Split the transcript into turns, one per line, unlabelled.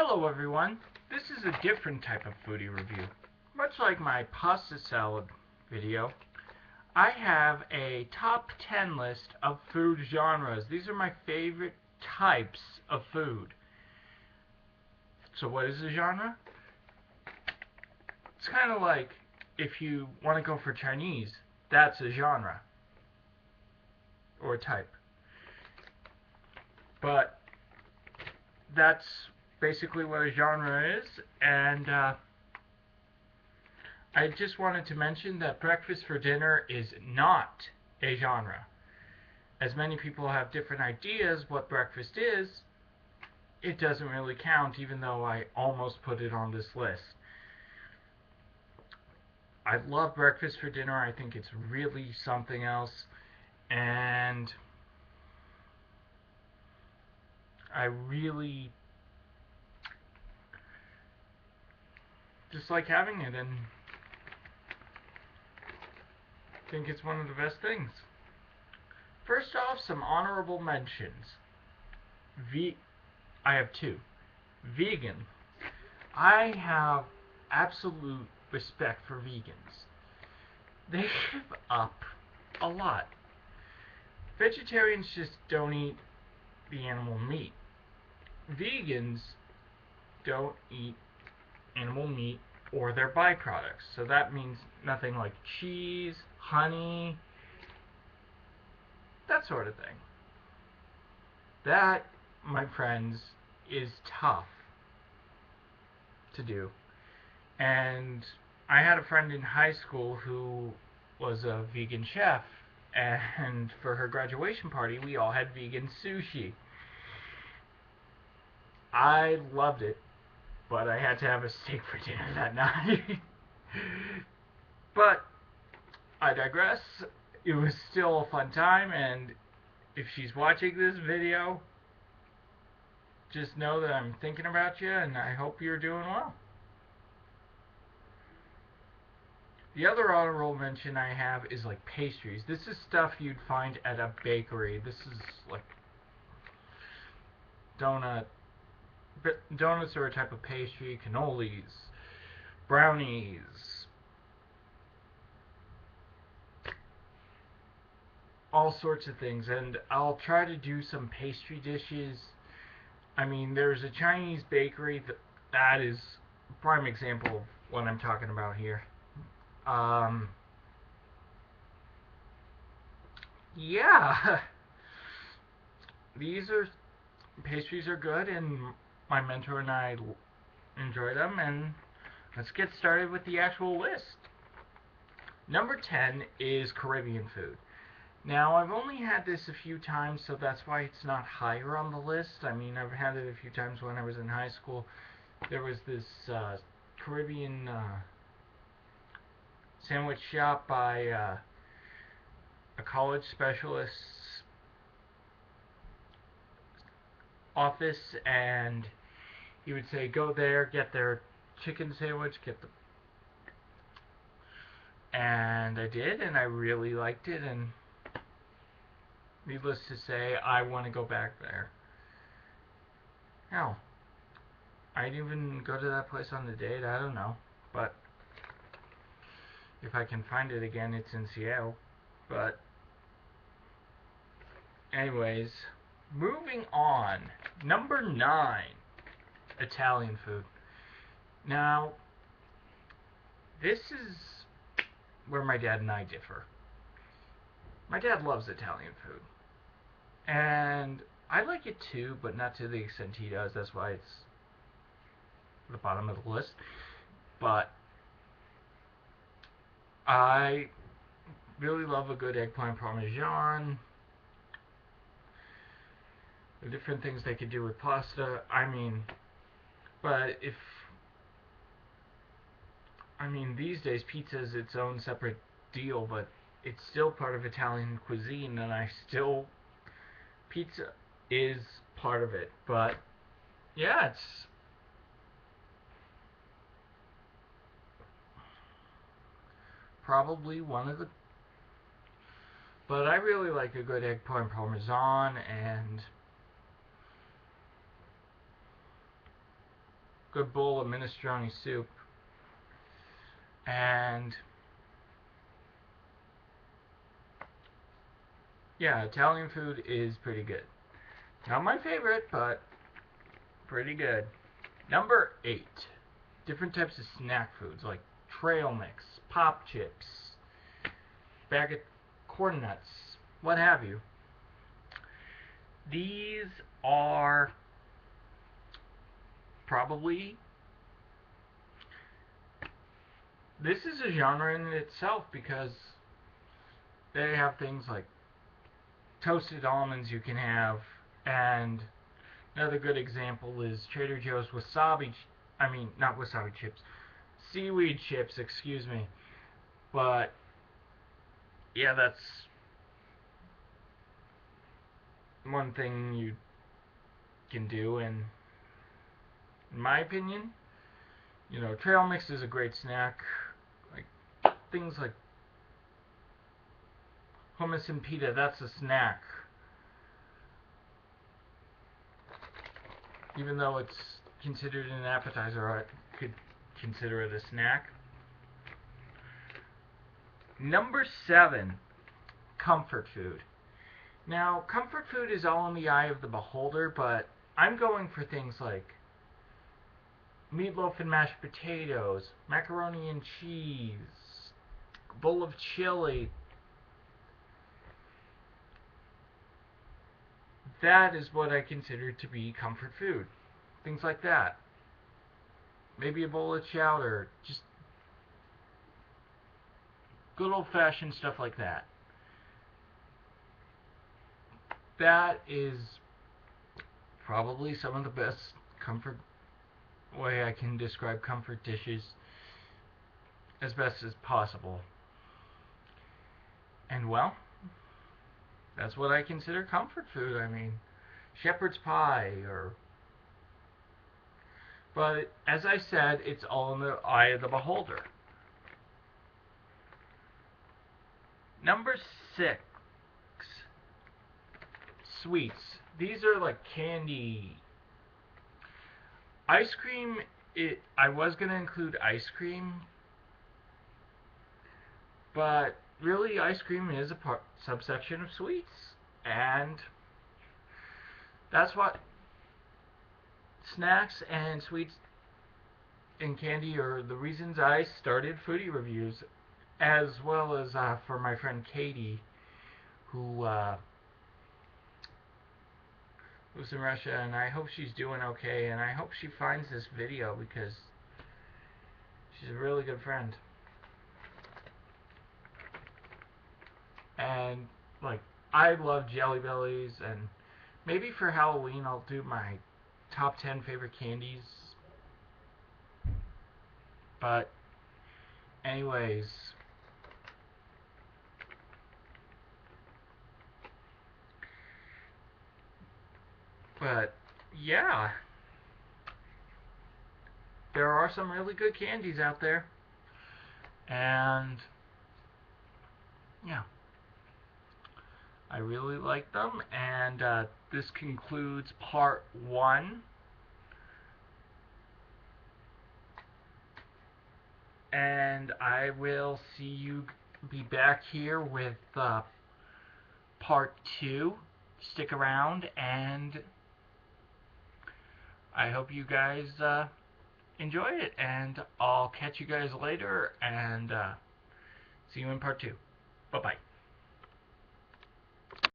Hello everyone, this is a different type of foodie review. Much like my pasta salad video, I have a top 10 list of food genres. These are my favorite types of food. So what is a genre? It's kind of like if you want to go for Chinese, that's a genre or a type. But that's basically what a genre is, and I just wanted to mention that breakfast for dinner is not a genre. As many people have different ideas what breakfast is, it doesn't really count, even though I almost put it on this list. I love breakfast for dinner. I think it's really something else, and I really just like having it, and think it's one of the best things. First off, some honorable mentions. I have two. Vegan. I have absolute respect for vegans. They give up a lot. Vegetarians just don't eat the animal meat. Vegans don't eat animal meat or their byproducts. So that means nothing like cheese, honey, that sort of thing. That, my friends, is tough to do. And I had a friend in high school who was a vegan chef, and for her graduation party we all had vegan sushi. I loved it, but I had to have a steak for dinner that night. But I digress. It was still a fun time, and if she's watching this video, just know that I'm thinking about you, and I hope you're doing well. The other honorable mention I have is like pastries. This is stuff you'd find at a bakery. This is like donuts are a type of pastry, cannolis, brownies, all sorts of things. And I'll try to do some pastry dishes. I mean, there's a Chinese bakery that is a prime example of what I'm talking about here. Yeah, these pastries are good, and my mentor and I enjoy them, and let's get started with the actual list. Number 10 is Caribbean food. Now, I've only had this a few times, so that's why it's not higher on the list. I mean, I've had it a few times when I was in high school. There was this Caribbean sandwich shop by a college specialist's office, and he would say, go there, get their chicken sandwich, and I did, and I really liked it, and needless to say, I want to go back there. Hell, I'd even go to that place on a date, I don't know, but if I can find it again, it's in Seattle. But anyways, moving on. Number 9, Italian food. Now, this is where my dad and I differ. My dad loves Italian food, and I like it too, but not to the extent he does. That's why it's the bottom of the list. But I really love a good eggplant parmesan. The different things they could do with pasta. These days pizza is its own separate deal, but it's still part of Italian cuisine, and pizza is part of it. But yeah, it's probably one of the, but I really like a good eggplant parmesan, and good bowl of minestrone soup. And yeah, Italian food is pretty good. Not my favorite, but pretty good. Number 8. Different types of snack foods like trail mix, pop chips, bag of corn nuts, what have you. These are probably, this is a genre in itself because they have things like toasted almonds you can have, and another good example is Trader Joe's wasabi, not wasabi chips, seaweed chips, excuse me. But yeah, that's one thing you can do, and in my opinion, trail mix is a great snack. Like things like hummus and pita, that's a snack. Even though it's considered an appetizer, I could consider it a snack. Number 7, comfort food. Now, comfort food is all in the eye of the beholder, but I'm going for things like meatloaf and mashed potatoes, macaroni and cheese, bowl of chili. That is what I consider to be comfort food. Things like that. Maybe a bowl of chowder. Just good old-fashioned stuff like that. That is probably some of the best comfort way I can describe comfort dishes as best as possible. And well, that's what I consider comfort food. Shepherd's pie but as I said, it's all in the eye of the beholder. Number 6, sweets. These are like candy. Ice cream, I was going to include ice cream, but really ice cream is a subsection of sweets, and that's what snacks and sweets and candy are the reasons I started foodie reviews, as well as for my friend Katie, who lives in Russia, and I hope she's doing okay, and I hope she finds this video because she's a really good friend. And like, I love Jelly Bellies, and maybe for Halloween I'll do my top 10 favorite candies. But anyways, yeah, there are some really good candies out there, and yeah, I really like them. And this concludes part 1. And I will see you be back here with part 2. Stick around, and I hope you guys enjoy it, and I'll catch you guys later, and see you in part 2. Bye-bye.